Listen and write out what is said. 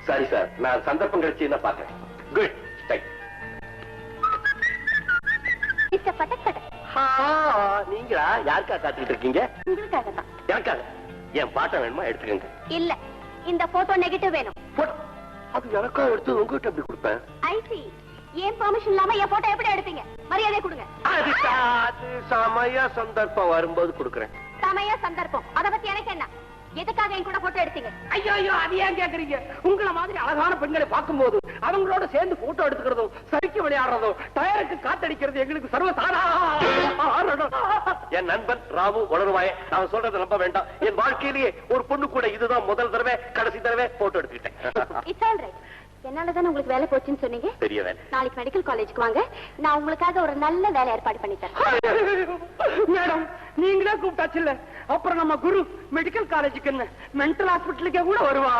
சரி சார், நான் சந்தர்ப்பம் கிடைச்சு என்ன பாக்குறேன். குட். நீங்களா யாருக்கா காத்துக்கிட்டு இருக்கீங்க? உங்களுக்காக தான். எனக்காக? என் பாட்டை வேணுமா எடுத்துக்கங்க. இல்ல, இந்த போட்டோ நெகட்டிவ் வேணும். அது எனக்கா எடுத்து உங்ககிட்ட எப்படி கொடுப்பேன்? ஐசி, ஏன் பெர்மிஷன் இல்லாம என் போட்டோ எப்படி எடுப்பீங்க? மரியாதை கொடுங்க. அது சமய சந்தர்ப்பம் வரும்போது கொடுக்கறேன். சமய சந்தர்ப்பம் அத பத்தி எனக்கு என்ன? எதுக்காக என் கூட போட்டோ எடுத்தீங்க? ஐயோ ஐயோ, அது ஏன் கேக்குறீங்க? உங்களை மாதிரி அழகான பெண்களை பார்க்கும்போது அவங்களோட சேர்ந்து போட்டோ எடுத்துக்கிறதும், சரிக்கு விளையாடுறதும், டயருக்கு காத்தடிக்கிறது எங்களுக்கு சர்வசாதாரணம். என் நண்பன் ராவு உணர்வாய, நான் சொல்றதை நம்ப வேண்டாம். என் வாழ்க்கையிலேயே ஒரு பொண்ணு கூட இதுதான் முதல் தடவை, கடைசி தடவை போட்டோ எடுத்துக்கிட்டேன். It's all right. என்னாலதானே உங்களுக்கு வேலை போச்சுன்னு சொன்னீங்க. பெரிய வேலை. நாளைக்கு மெடிக்கல் காலேஜுக்கு வாங்க, நான் உங்களுக்காக ஒரு நல்ல வேலை ஏற்பாடு பண்ணி தரேன். மேடம், நீங்களே கூப்பிட்டாச்சு இல்ல, அப்புறம் நம்ம குரு மெடிக்கல் காலேஜுக்கு மென்டல் ஹாஸ்பிட்டலுக்கே கூட வருவா.